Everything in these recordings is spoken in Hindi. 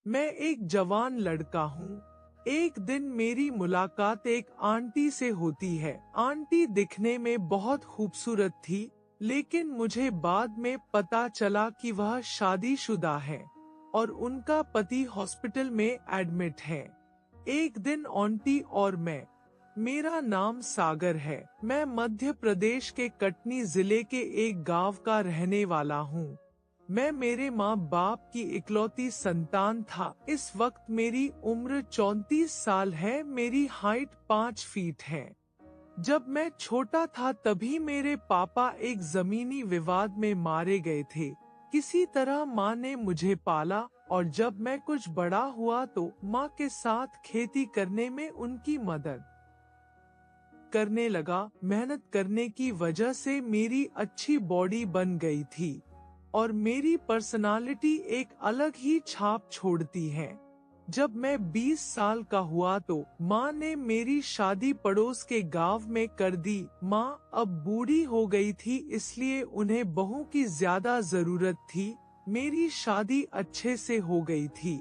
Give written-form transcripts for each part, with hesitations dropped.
मैं एक जवान लड़का हूँ। एक दिन मेरी मुलाकात एक आंटी से होती है। आंटी दिखने में बहुत खूबसूरत थी, लेकिन मुझे बाद में पता चला कि वह शादीशुदा है और उनका पति हॉस्पिटल में एडमिट है। एक दिन आंटी और मैं, मेरा नाम सागर है। मैं मध्य प्रदेश के कटनी जिले के एक गांव का रहने वाला हूँ। मैं मेरे माँ बाप की इकलौती संतान था। इस वक्त मेरी उम्र 34 साल है। मेरी हाइट 5 फीट है। जब मैं छोटा था तभी मेरे पापा एक जमीनी विवाद में मारे गए थे। किसी तरह माँ ने मुझे पाला और जब मैं कुछ बड़ा हुआ तो माँ के साथ खेती करने में उनकी मदद करने लगा। मेहनत करने की वजह से मेरी अच्छी बॉडी बन गई थी और मेरी पर्सनालिटी एक अलग ही छाप छोड़ती है। जब मैं 20 साल का हुआ तो माँ ने मेरी शादी पड़ोस के गांव में कर दी। माँ अब बूढ़ी हो गई थी, इसलिए उन्हें बहू की ज्यादा जरूरत थी। मेरी शादी अच्छे से हो गई थी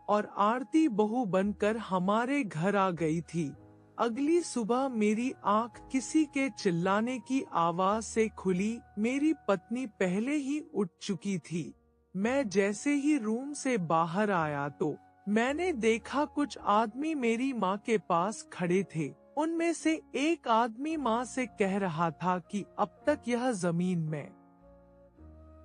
और आरती बहू बनकर हमारे घर आ गई थी। अगली सुबह मेरी आंख किसी के चिल्लाने की आवाज से खुली। मेरी पत्नी पहले ही उठ चुकी थी। मैं जैसे ही रूम से बाहर आया तो मैंने देखा कुछ आदमी मेरी माँ के पास खड़े थे। उनमें से एक आदमी माँ से कह रहा था कि अब तक यह जमीन मैं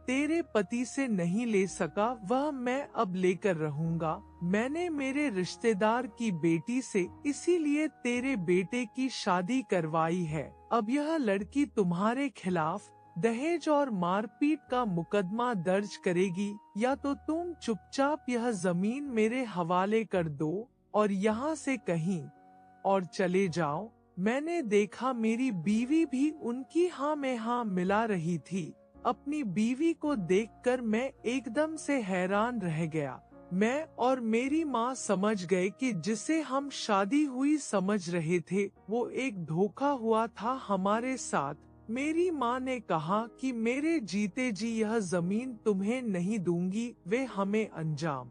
तेरे पति से नहीं ले सका, वह मैं अब लेकर रहूंगा। मैंने मेरे रिश्तेदार की बेटी से इसीलिए तेरे बेटे की शादी करवाई है। अब यह लड़की तुम्हारे खिलाफ दहेज और मारपीट का मुकदमा दर्ज करेगी, या तो तुम चुपचाप यह जमीन मेरे हवाले कर दो और यहाँ से कहीं और चले जाओ। मैंने देखा मेरी बीवी भी उनकी हाँ में हाँ मिला रही थी। अपनी बीवी को देखकर मैं एकदम से हैरान रह गया। मैं और मेरी माँ समझ गए कि जिसे हम शादी हुई समझ रहे थे वो एक धोखा हुआ था हमारे साथ। मेरी माँ ने कहा कि मेरे जीते जी यह जमीन तुम्हें नहीं दूंगी। वे हमें अंजाम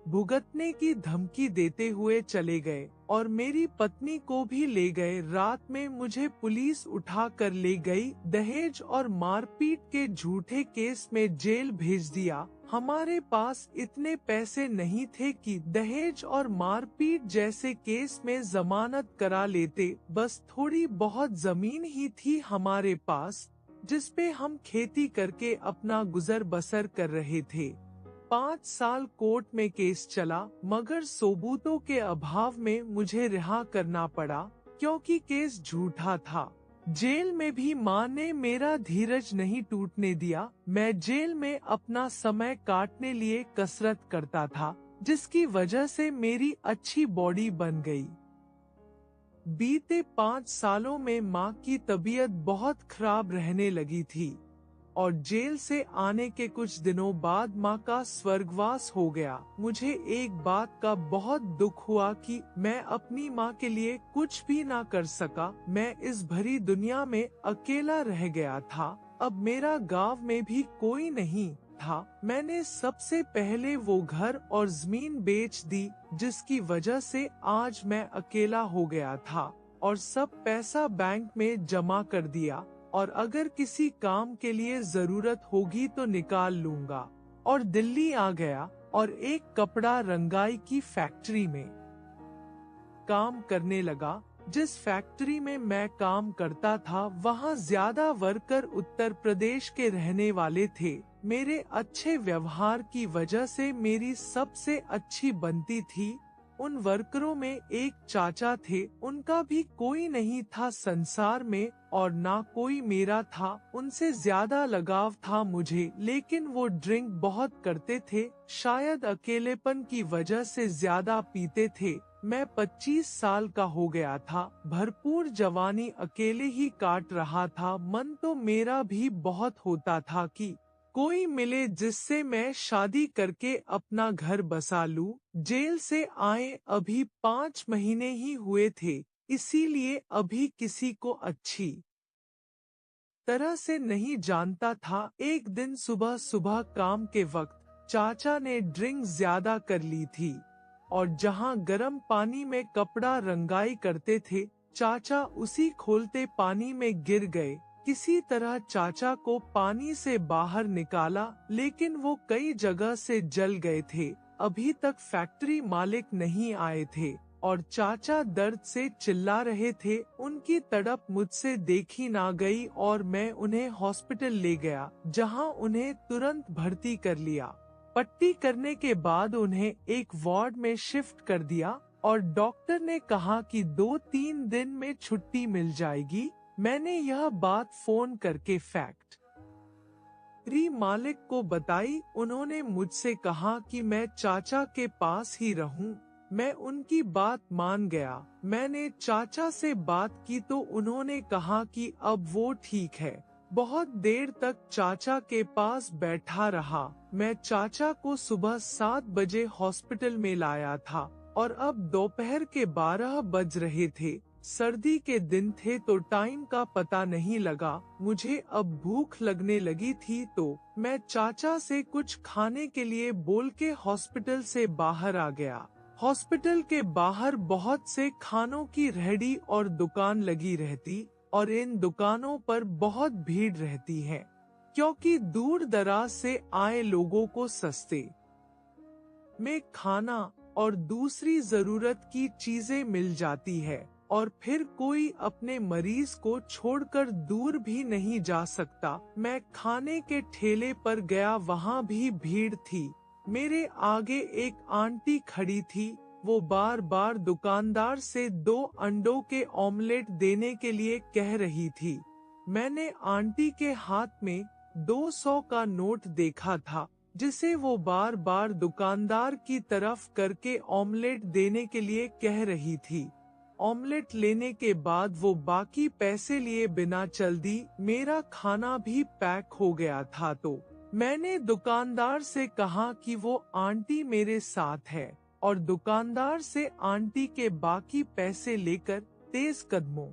भुगतने की धमकी देते हुए चले गए और मेरी पत्नी को भी ले गए। रात में मुझे पुलिस उठा कर ले गई। दहेज और मारपीट के झूठे केस में जेल भेज दिया। हमारे पास इतने पैसे नहीं थे कि दहेज और मारपीट जैसे केस में जमानत करा लेते। बस थोड़ी बहुत जमीन ही थी हमारे पास, जिसपे हम खेती करके अपना गुजर बसर कर रहे थे। 5 साल कोर्ट में केस चला, मगर सबूतों के अभाव में मुझे रिहा करना पड़ा, क्योंकि केस झूठा था। जेल में भी माँ ने मेरा धीरज नहीं टूटने दिया। मैं जेल में अपना समय काटने लिए कसरत करता था, जिसकी वजह से मेरी अच्छी बॉडी बन गई। बीते 5 सालों में माँ की तबीयत बहुत खराब रहने लगी थी और जेल से आने के कुछ दिनों बाद माँ का स्वर्गवास हो गया। मुझे एक बात का बहुत दुख हुआ कि मैं अपनी माँ के लिए कुछ भी ना कर सका। मैं इस भरी दुनिया में अकेला रह गया था। अब मेरा गांव में भी कोई नहीं था। मैंने सबसे पहले वो घर और जमीन बेच दी, जिसकी वजह से आज मैं अकेला हो गया था और सब पैसा बैंक में जमा कर दिया और अगर किसी काम के लिए जरूरत होगी तो निकाल लूंगा। और दिल्ली आ गया और एक कपड़ा रंगाई की फैक्ट्री में काम करने लगा। जिस फैक्ट्री में मैं काम करता था वहाँ ज्यादा वर्कर उत्तर प्रदेश के रहने वाले थे। मेरे अच्छे व्यवहार की वजह से मेरी सबसे अच्छी बनती थी। उन वर्करों में एक चाचा थे, उनका भी कोई नहीं था संसार में और ना कोई मेरा था। उनसे ज्यादा लगाव था मुझे, लेकिन वो ड्रिंक बहुत करते थे। शायद अकेलेपन की वजह से ज्यादा पीते थे। मैं 25 साल का हो गया था। भरपूर जवानी अकेले ही काट रहा था। मन तो मेरा भी बहुत होता था कि कोई मिले जिससे मैं शादी करके अपना घर बसा लूं। जेल से आए अभी 5 महीने ही हुए थे, इसीलिए अभी किसी को अच्छी तरह से नहीं जानता था। एक दिन सुबह सुबह काम के वक्त चाचा ने ड्रिंक ज्यादा कर ली थी और जहां गर्म पानी में कपड़ा रंगाई करते थे, चाचा उसी खोलते पानी में गिर गए। किसी तरह चाचा को पानी से बाहर निकाला, लेकिन वो कई जगह से जल गए थे। अभी तक फैक्ट्री मालिक नहीं आए थे और चाचा दर्द से चिल्ला रहे थे। उनकी तड़प मुझसे देखी ना गई और मैं उन्हें हॉस्पिटल ले गया, जहां उन्हें तुरंत भर्ती कर लिया। पट्टी करने के बाद उन्हें एक वार्ड में शिफ्ट कर दिया और डॉक्टर ने कहा कि 2-3 दिन में छुट्टी मिल जाएगी। मैंने यह बात फोन करके फैक्ट्री मालिक को बताई। उन्होंने मुझसे कहा कि मैं चाचा के पास ही रहूं। मैं उनकी बात मान गया। मैंने चाचा से बात की तो उन्होंने कहा कि अब वो ठीक है। बहुत देर तक चाचा के पास बैठा रहा। मैं चाचा को सुबह 7 बजे हॉस्पिटल में लाया था और अब दोपहर के 12 बज रहे थे। सर्दी के दिन थे तो टाइम का पता नहीं लगा। मुझे अब भूख लगने लगी थी तो मैं चाचा से कुछ खाने के लिए बोल के हॉस्पिटल से बाहर आ गया। हॉस्पिटल के बाहर बहुत से खानों की रेहड़ी और दुकान लगी रहती और इन दुकानों पर बहुत भीड़ रहती है, क्योंकि दूर दराज से आए लोगों को सस्ते में खाना और दूसरी जरूरत की चीजें मिल जाती है और फिर कोई अपने मरीज को छोड़कर दूर भी नहीं जा सकता। मैं खाने के ठेले पर गया, वहाँ भी भीड़ थी। मेरे आगे एक आंटी खड़ी थी। वो बार बार दुकानदार से 2 अंडों के ऑमलेट देने के लिए कह रही थी। मैंने आंटी के हाथ में 200 का नोट देखा था, जिसे वो बार बार दुकानदार की तरफ करके ऑमलेट देने के लिए कह रही थी। ऑमलेट लेने के बाद वो बाकी पैसे लिए बिना चल दी। मेरा खाना भी पैक हो गया था तो मैंने दुकानदार से कहा कि वो आंटी मेरे साथ है और दुकानदार से आंटी के बाकी पैसे लेकर तेज कदमों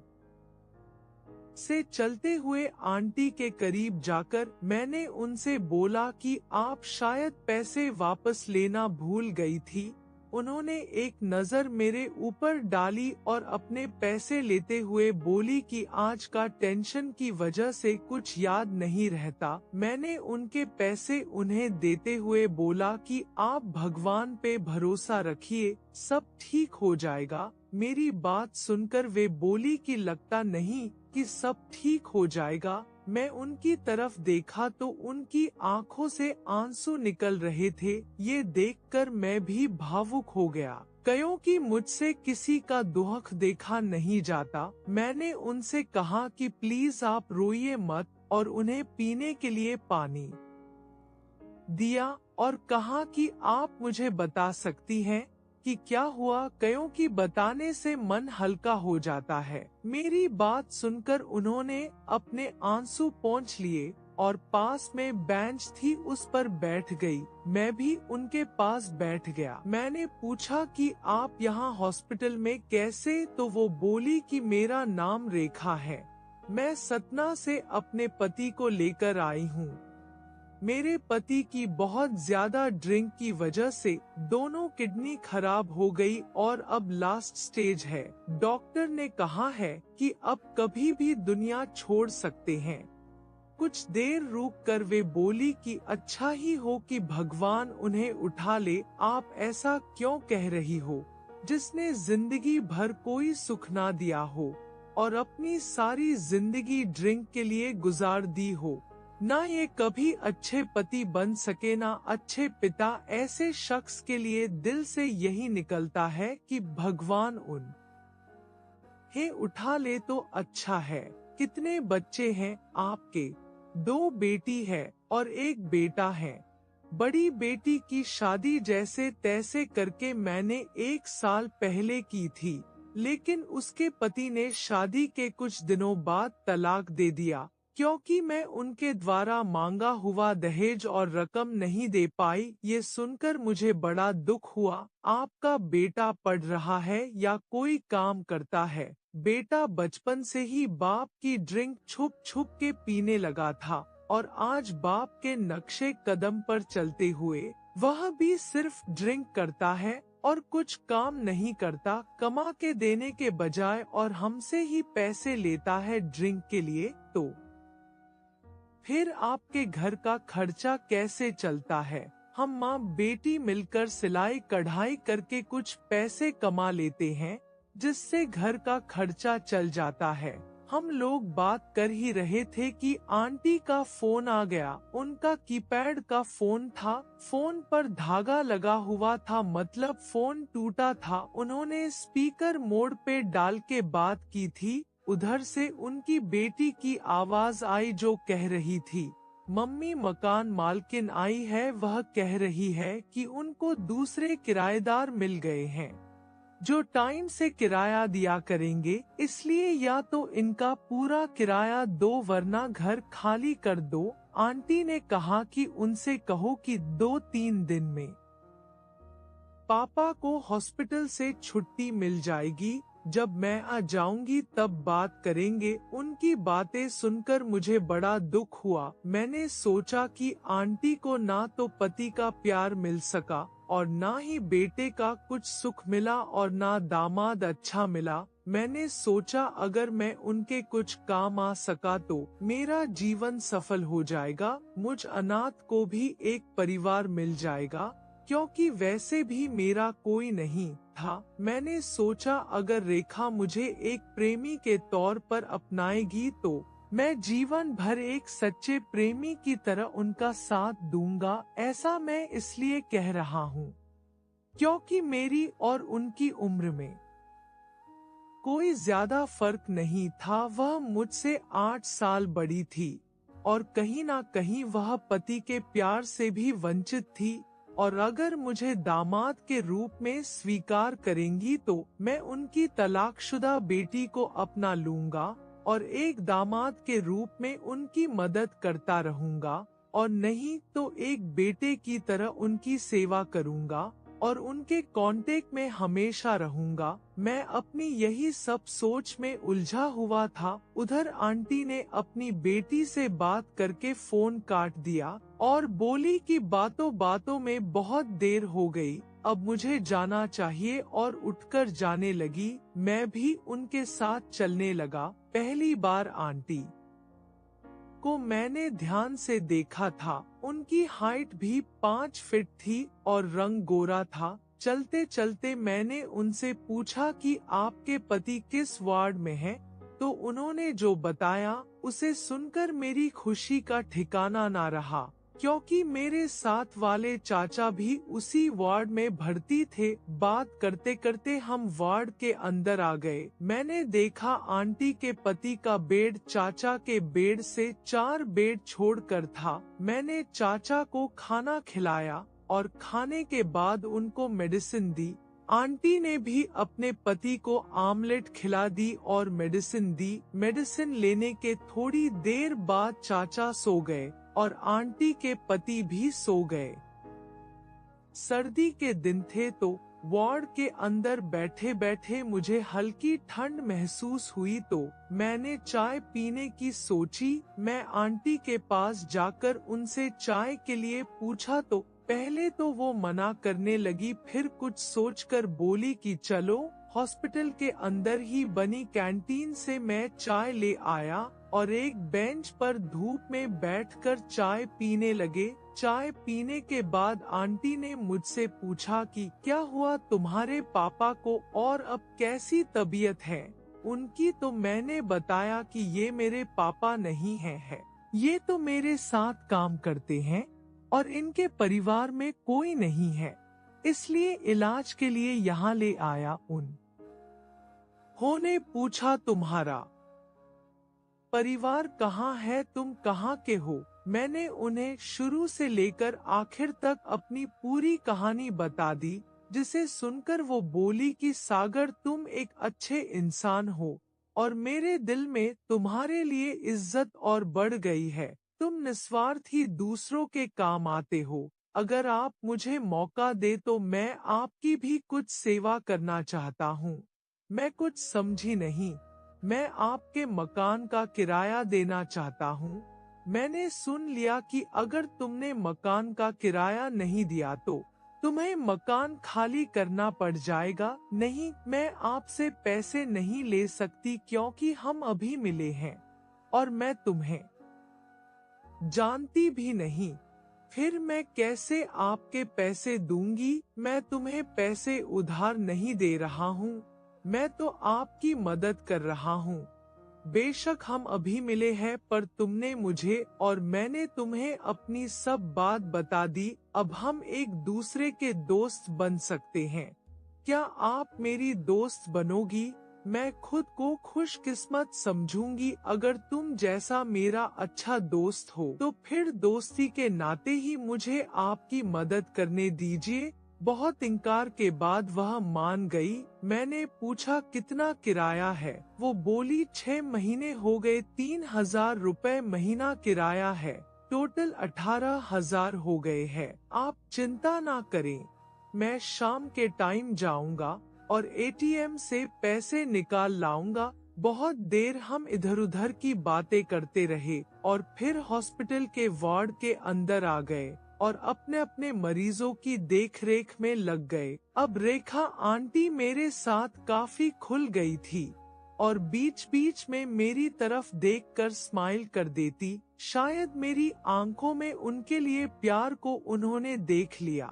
से चलते हुए आंटी के करीब जाकर मैंने उनसे बोला कि आप शायद पैसे वापस लेना भूल गई थी। उन्होंने एक नजर मेरे ऊपर डाली और अपने पैसे लेते हुए बोली कि आज का टेंशन की वजह से कुछ याद नहीं रहता। मैंने उनके पैसे उन्हें देते हुए बोला कि आप भगवान पे भरोसा रखिए, सब ठीक हो जाएगा। मेरी बात सुनकर वे बोली कि लगता नहीं कि सब ठीक हो जाएगा। मैं उनकी तरफ देखा तो उनकी आंखों से आंसू निकल रहे थे। ये देखकर मैं भी भावुक हो गया, क्योंकि मुझसे किसी का दुख देखा नहीं जाता। मैंने उनसे कहा कि प्लीज आप रोइए मत और उन्हें पीने के लिए पानी दिया और कहा कि आप मुझे बता सकती हैं कि क्या हुआ, क्योंकि बताने से मन हल्का हो जाता है। मेरी बात सुनकर उन्होंने अपने आंसू पोंछ लिए और पास में बेंच थी उस पर बैठ गई। मैं भी उनके पास बैठ गया। मैंने पूछा कि आप यहाँ हॉस्पिटल में कैसे, तो वो बोली कि मेरा नाम रेखा है, मैं सतना से अपने पति को लेकर आई हूँ। मेरे पति की बहुत ज्यादा ड्रिंक की वजह से दोनों किडनी खराब हो गई और अब लास्ट स्टेज है। डॉक्टर ने कहा है कि अब कभी भी दुनिया छोड़ सकते हैं। कुछ देर रुक कर वे बोली कि अच्छा ही हो कि भगवान उन्हें उठा ले। आप ऐसा क्यों कह रही हो, जिसने जिंदगी भर कोई सुख ना दिया हो और अपनी सारी जिंदगी ड्रिंक के लिए गुजार दी हो। ना ये कभी अच्छे पति बन सके, ना अच्छे पिता। ऐसे शख्स के लिए दिल से यही निकलता है कि भगवान उन्हें उठा ले तो अच्छा है। कितने बच्चे हैं आपके? 2 बेटी है और 1 बेटा है। बड़ी बेटी की शादी जैसे तैसे करके मैंने 1 साल पहले की थी, लेकिन उसके पति ने शादी के कुछ दिनों बाद तलाक दे दिया, क्योंकि मैं उनके द्वारा मांगा हुआ दहेज और रकम नहीं दे पाई। ये सुनकर मुझे बड़ा दुख हुआ। आपका बेटा पढ़ रहा है या कोई काम करता है? बेटा बचपन से ही बाप की ड्रिंक छुप छुप के पीने लगा था और आज बाप के नक्शे कदम पर चलते हुए वह भी सिर्फ ड्रिंक करता है और कुछ काम नहीं करता, कमा के देने के बजाय, और हमसे ही पैसे लेता है ड्रिंक के लिए। तो फिर आपके घर का खर्चा कैसे चलता है? हम माँ बेटी मिलकर सिलाई कढ़ाई करके कुछ पैसे कमा लेते हैं, जिससे घर का खर्चा चल जाता है। हम लोग बात कर ही रहे थे कि आंटी का फोन आ गया। उनका कीपैड का फोन था, फोन पर धागा लगा हुआ था, मतलब फोन टूटा था। उन्होंने स्पीकर मोड पे डाल के बात की थी। उधर से उनकी बेटी की आवाज आई जो कह रही थी, मम्मी मकान मालकिन आई है, वह कह रही है कि उनको दूसरे किराएदार मिल गए हैं जो टाइम से किराया दिया करेंगे, इसलिए या तो इनका पूरा किराया दो वरना घर खाली कर दो। आंटी ने कहा कि उनसे कहो कि 2-3 दिन में पापा को हॉस्पिटल से छुट्टी मिल जाएगी, जब मैं आ जाऊंगी तब बात करेंगे। उनकी बातें सुनकर मुझे बड़ा दुख हुआ। मैंने सोचा कि आंटी को ना तो पति का प्यार मिल सका और ना ही बेटे का कुछ सुख मिला और ना दामाद अच्छा मिला। मैंने सोचा अगर मैं उनके कुछ काम आ सका तो मेरा जीवन सफल हो जाएगा, मुझ अनाथ को भी एक परिवार मिल जाएगा, क्योंकि वैसे भी मेरा कोई नहीं था। मैंने सोचा अगर रेखा मुझे एक प्रेमी के तौर पर अपनाएगी तो मैं जीवन भर एक सच्चे प्रेमी की तरह उनका साथ दूंगा। ऐसा मैं इसलिए कह रहा हूँ क्योंकि मेरी और उनकी उम्र में कोई ज्यादा फर्क नहीं था। वह मुझसे 8 साल बड़ी थी और कहीं ना कहीं वह पति के प्यार से भी वंचित थी। और अगर मुझे दामाद के रूप में स्वीकार करेंगी तो मैं उनकी तलाकशुदा बेटी को अपना लूंगा और एक दामाद के रूप में उनकी मदद करता रहूंगा, और नहीं तो एक बेटे की तरह उनकी सेवा करूंगा और उनके कांटेक्ट में हमेशा रहूंगा। मैं अपनी यही सब सोच में उलझा हुआ था। उधर आंटी ने अपनी बेटी से बात करके फोन काट दिया और बोली कि बातों बातों में बहुत देर हो गई, अब मुझे जाना चाहिए, और उठकर जाने लगी। मैं भी उनके साथ चलने लगा। पहली बार आंटी को मैंने ध्यान से देखा था। उनकी हाइट भी 5 फीट थी और रंग गोरा था। चलते चलते मैंने उनसे पूछा कि आपके पति किस वार्ड में हैं? तो उन्होंने जो बताया उसे सुनकर मेरी खुशी का ठिकाना ना रहा, क्योंकि मेरे साथ वाले चाचा भी उसी वार्ड में भर्ती थे। बात करते करते हम वार्ड के अंदर आ गए। मैंने देखा आंटी के पति का बेड चाचा के बेड से 4 बेड छोड़कर था। मैंने चाचा को खाना खिलाया और खाने के बाद उनको मेडिसिन दी। आंटी ने भी अपने पति को आमलेट खिला दी और मेडिसिन दी। मेडिसिन लेने के थोड़ी देर बाद चाचा सो गए और आंटी के पति भी सो गए। सर्दी के दिन थे तो वार्ड के अंदर बैठे बैठे मुझे हल्की ठंड महसूस हुई, तो मैंने चाय पीने की सोची। मैं आंटी के पास जाकर उनसे चाय के लिए पूछा तो पहले तो वो मना करने लगी, फिर कुछ सोचकर बोली कि चलो। हॉस्पिटल के अंदर ही बनी कैंटीन से मैं चाय ले आया और एक बेंच पर धूप में बैठकर चाय पीने लगे। चाय पीने के बाद आंटी ने मुझसे पूछा कि क्या हुआ तुम्हारे पापा को और अब कैसी तबीयत है उनकी? तो मैंने बताया कि ये मेरे पापा नहीं है, ये तो मेरे साथ काम करते हैं और इनके परिवार में कोई नहीं है, इसलिए इलाज के लिए यहाँ ले आया। उन्होंने पूछा तुम्हारा परिवार कहाँ है, तुम कहाँ के हो? मैंने उन्हें शुरू से लेकर आखिर तक अपनी पूरी कहानी बता दी, जिसे सुनकर वो बोली कि सागर तुम एक अच्छे इंसान हो और मेरे दिल में तुम्हारे लिए इज्जत और बढ़ गई है। तुम निस्वार्थी दूसरों के काम आते हो। अगर आप मुझे मौका दे तो मैं आपकी भी कुछ सेवा करना चाहता हूँ। मैं कुछ समझी नहीं। मैं आपके मकान का किराया देना चाहता हूँ। मैंने सुन लिया कि अगर तुमने मकान का किराया नहीं दिया तो तुम्हें मकान खाली करना पड़ जाएगा। नहीं, मैं आपसे पैसे नहीं ले सकती क्योंकि हम अभी मिले हैं और मैं तुम्हें जानती भी नहीं। फिर मैं कैसे आपके पैसे दूंगी? मैं तुम्हें पैसे उधार नहीं दे रहा हूँ, मैं तो आपकी मदद कर रहा हूँ। बेशक हम अभी मिले हैं, पर तुमने मुझे और मैंने तुम्हें अपनी सब बात बता दी। अब हम एक दूसरे के दोस्त बन सकते हैं। क्या आप मेरी दोस्त बनोगी? मैं खुद को खुशकिस्मत समझूंगी अगर तुम जैसा मेरा अच्छा दोस्त हो। तो फिर दोस्ती के नाते ही मुझे आपकी मदद करने दीजिए। बहुत इनकार के बाद वह मान गई। मैंने पूछा कितना किराया है? वो बोली 6 महीने हो गए, 3,000 रुपए महीना किराया है। टोटल 18,000 हो गए हैं। आप चिंता ना करें, मैं शाम के टाइम जाऊंगा और एटीएम से पैसे निकाल लाऊंगा। बहुत देर हम इधर उधर की बातें करते रहे और फिर हॉस्पिटल के वार्ड के अंदर आ गए और अपने अपने मरीजों की देखरेख में लग गए। अब रेखा आंटी मेरे साथ काफी खुल गई थी और बीच बीच में मेरी तरफ देखकर स्माइल कर देती। शायद मेरी आंखों में उनके लिए प्यार को उन्होंने देख लिया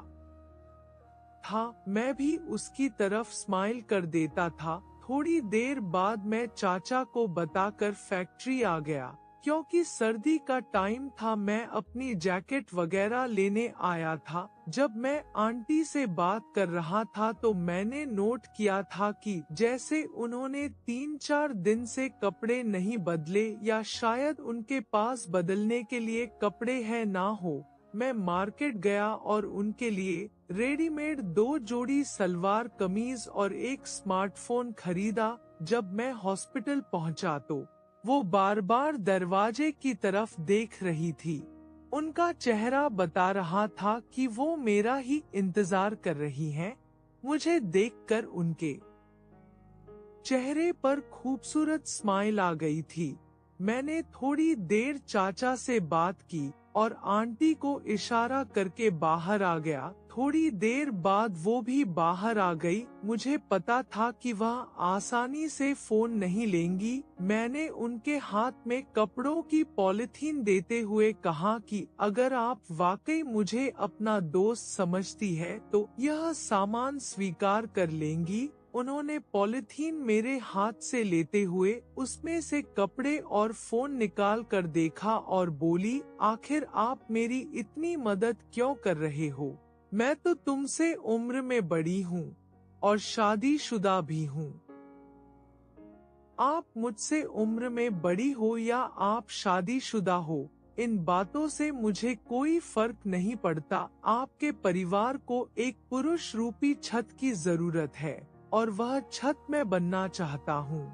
था। मैं भी उसकी तरफ स्माइल कर देता था। थोड़ी देर बाद मैं चाचा को बताकर फैक्ट्री आ गया क्योंकि सर्दी का टाइम था। मैं अपनी जैकेट वगैरह लेने आया था। जब मैं आंटी से बात कर रहा था तो मैंने नोट किया था कि जैसे उन्होंने 3-4 दिन से कपड़े नहीं बदले या शायद उनके पास बदलने के लिए कपड़े हैं ना हो। मैं मार्केट गया और उनके लिए रेडीमेड 2 जोड़ी सलवार कमीज और एक स्मार्टफोन खरीदा। जब मैं हॉस्पिटल पहुंचा तो वो बार बार दरवाजे की तरफ देख रही थी। उनका चेहरा बता रहा था कि वो मेरा ही इंतजार कर रही हैं। मुझे देखकर उनके चेहरे पर खूबसूरत स्माइल आ गई थी। मैंने थोड़ी देर चाचा से बात की और आंटी को इशारा करके बाहर आ गया। थोड़ी देर बाद वो भी बाहर आ गई। मुझे पता था कि वह आसानी से फोन नहीं लेंगी। मैंने उनके हाथ में कपड़ों की पॉलिथीन देते हुए कहा कि अगर आप वाकई मुझे अपना दोस्त समझती है तो यह सामान स्वीकार कर लेंगी। उन्होंने पॉलिथीन मेरे हाथ से लेते हुए उसमें से कपड़े और फोन निकाल कर देखा और बोली, आखिर आप मेरी इतनी मदद क्यों कर रहे हो? मैं तो तुमसे उम्र में बड़ी हूँ और शादीशुदा भी हूँ। आप मुझसे उम्र में बड़ी हो या आप शादीशुदा हो, इन बातों से मुझे कोई फर्क नहीं पड़ता। आपके परिवार को एक पुरुष रूपी छत की जरूरत है और वह छत मैं बनना चाहता हूँ।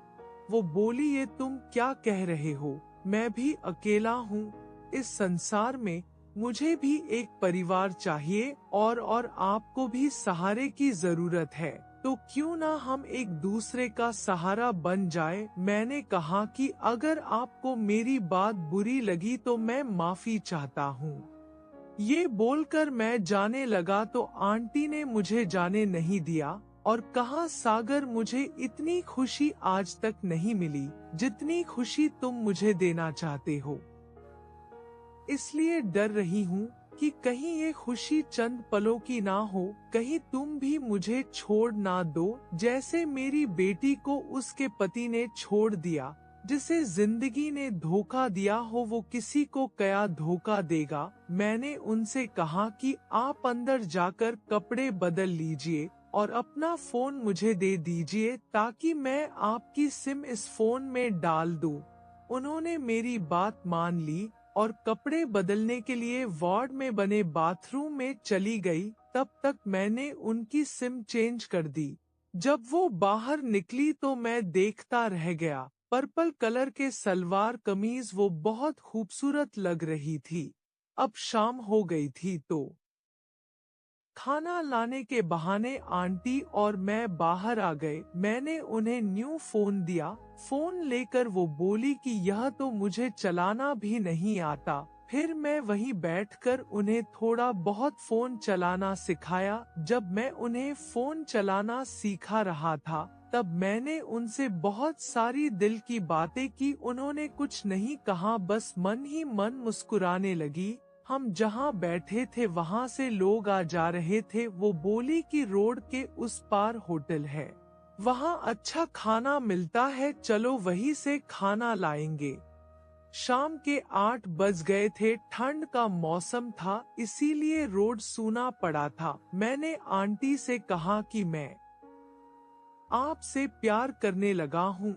वो बोली, ये तुम क्या कह रहे हो? मैं भी अकेला हूँ इस संसार में। मुझे भी एक परिवार चाहिए और आपको भी सहारे की जरूरत है। तो क्यों ना हम एक दूसरे का सहारा बन जाए। मैंने कहा कि अगर आपको मेरी बात बुरी लगी तो मैं माफी चाहता हूँ। ये बोलकर मैं जाने लगा तो आंटी ने मुझे जाने नहीं दिया और कहा, सागर, मुझे इतनी खुशी आज तक नहीं मिली जितनी खुशी तुम मुझे देना चाहते हो। इसलिए डर रही हूँ कि कहीं ये खुशी चंद पलों की ना हो, कहीं तुम भी मुझे छोड़ ना दो जैसे मेरी बेटी को उसके पति ने छोड़ दिया। जिसे जिंदगी ने धोखा दिया हो वो किसी को क्या धोखा देगा। मैंने उनसे कहा कि आप अंदर जाकर कपड़े बदल लीजिए और अपना फोन मुझे दे दीजिए ताकि मैं आपकी सिम इस फोन में डाल दूं। उन्होंने मेरी बात मान ली और कपड़े बदलने के लिए वार्ड में बने बाथरूम में चली गई। तब तक मैंने उनकी सिम चेंज कर दी। जब वो बाहर निकली तो मैं देखता रह गया। पर्पल कलर के सलवार कमीज वो बहुत खूबसूरत लग रही थी। अब शाम हो गई थी तो खाना लाने के बहाने आंटी और मैं बाहर आ गए। मैंने उन्हें न्यू फोन दिया। फोन लेकर वो बोली कि यह तो मुझे चलाना भी नहीं आता। फिर मैं वहीं बैठकर उन्हें थोड़ा बहुत फोन चलाना सिखाया। जब मैं उन्हें फोन चलाना सिखा रहा था, तब मैंने उनसे बहुत सारी दिल की बातें की। उन्होंने कुछ नहीं कहा, बस मन ही मन मुस्कुराने लगी। हम जहाँ बैठे थे वहाँ से लोग आ जा रहे थे। वो बोली कि रोड के उस पार होटल है, वहाँ अच्छा खाना मिलता है, चलो वहीं से खाना लाएंगे। शाम के 8 बज गए थे, ठंड का मौसम था, इसीलिए रोड सूना पड़ा था। मैंने आंटी से कहा कि मैं आपसे प्यार करने लगा हूँ।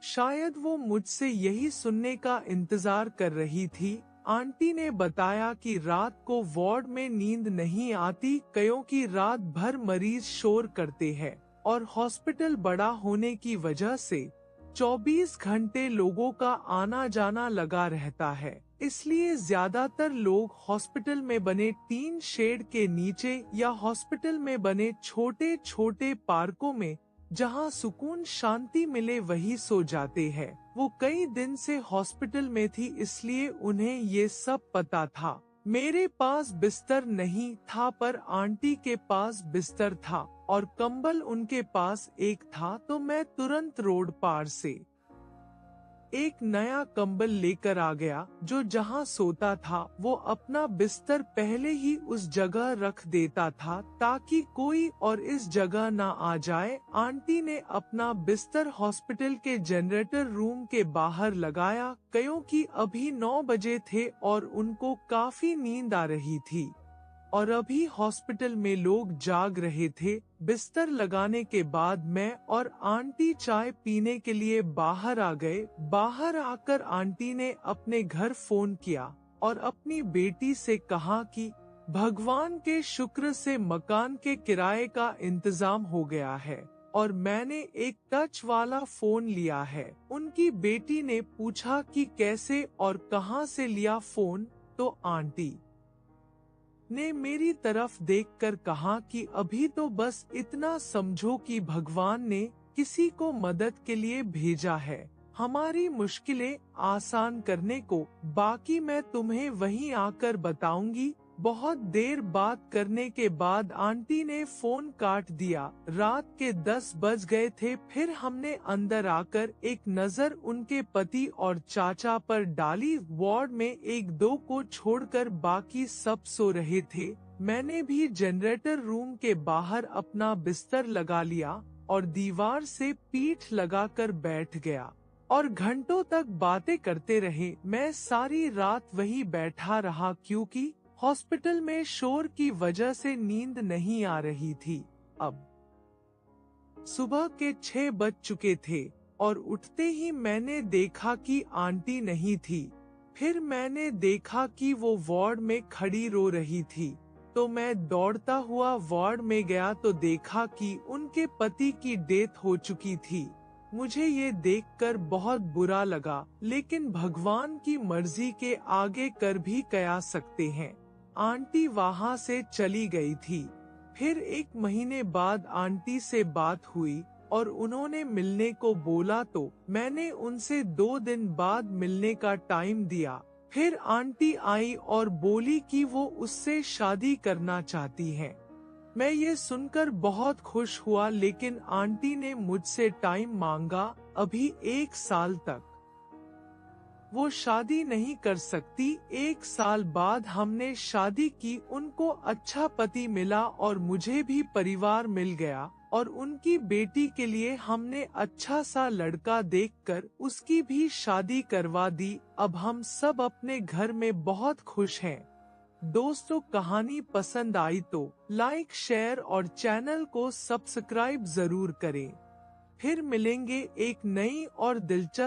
शायद वो मुझसे यही सुनने का इंतजार कर रही थी। आंटी ने बताया कि रात को वार्ड में नींद नहीं आती, क्योंकि रात भर मरीज शोर करते हैं और हॉस्पिटल बड़ा होने की वजह से 24 घंटे लोगों का आना जाना लगा रहता है। इसलिए ज्यादातर लोग हॉस्पिटल में बने टीन शेड के नीचे या हॉस्पिटल में बने छोटे छोटे पार्कों में, जहां सुकून शांति मिले, वही सो जाते हैं। वो कई दिन से हॉस्पिटल में थी, इसलिए उन्हें ये सब पता था। मेरे पास बिस्तर नहीं था, पर आंटी के पास बिस्तर था और कंबल उनके पास एक था। तो मैं तुरंत रोड पार से एक नया कंबल लेकर आ गया। जो जहां सोता था वो अपना बिस्तर पहले ही उस जगह रख देता था, ताकि कोई और इस जगह ना आ जाए। आंटी ने अपना बिस्तर हॉस्पिटल के जनरेटर रूम के बाहर लगाया, क्योंकि अभी 9 बजे थे और उनको काफी नींद आ रही थी और अभी हॉस्पिटल में लोग जाग रहे थे। बिस्तर लगाने के बाद मैं और आंटी चाय पीने के लिए बाहर आ गए। बाहर आकर आंटी ने अपने घर फोन किया और अपनी बेटी से कहा कि भगवान के शुक्र से मकान के किराए का इंतजाम हो गया है और मैंने एक टच वाला फोन लिया है। उनकी बेटी ने पूछा कि कैसे और कहां से लिया फोन, तो आंटी ने मेरी तरफ देखकर कहा कि अभी तो बस इतना समझो कि भगवान ने किसी को मदद के लिए भेजा है, हमारी मुश्किलें आसान करने को। बाकी मैं तुम्हें वहीं आकर बताऊंगी। बहुत देर बात करने के बाद आंटी ने फोन काट दिया। रात के 10 बज गए थे। फिर हमने अंदर आकर एक नजर उनके पति और चाचा पर डाली। वार्ड में 1-2 को छोड़कर बाकी सब सो रहे थे। मैंने भी जनरेटर रूम के बाहर अपना बिस्तर लगा लिया और दीवार से पीठ लगाकर बैठ गया और घंटों तक बातें करते रहे। मैं सारी रात वही बैठा रहा, क्योंकि हॉस्पिटल में शोर की वजह से नींद नहीं आ रही थी। अब सुबह के 6 बज चुके थे और उठते ही मैंने देखा कि आंटी नहीं थी। फिर मैंने देखा कि वो वार्ड में खड़ी रो रही थी, तो मैं दौड़ता हुआ वार्ड में गया तो देखा कि उनके पति की डेथ हो चुकी थी। मुझे ये देखकर बहुत बुरा लगा, लेकिन भगवान की मर्जी के आगे कर भी क्या सकते हैं। आंटी वहाँ से चली गई थी। फिर 1 महीने बाद आंटी से बात हुई और उन्होंने मिलने को बोला, तो मैंने उनसे 2 दिन बाद मिलने का टाइम दिया। फिर आंटी आई और बोली कि वो उससे शादी करना चाहती हैं। मैं ये सुनकर बहुत खुश हुआ, लेकिन आंटी ने मुझसे टाइम मांगा। अभी 1 साल तक वो शादी नहीं कर सकती। 1 साल बाद हमने शादी की, उनको अच्छा पति मिला और मुझे भी परिवार मिल गया और उनकी बेटी के लिए हमने अच्छा सा लड़का देखकर उसकी भी शादी करवा दी। अब हम सब अपने घर में बहुत खुश हैं। दोस्तों, कहानी पसंद आई तो लाइक, शेयर और चैनल को सब्सक्राइब जरूर करें। फिर मिलेंगे एक नई और दिलचस्प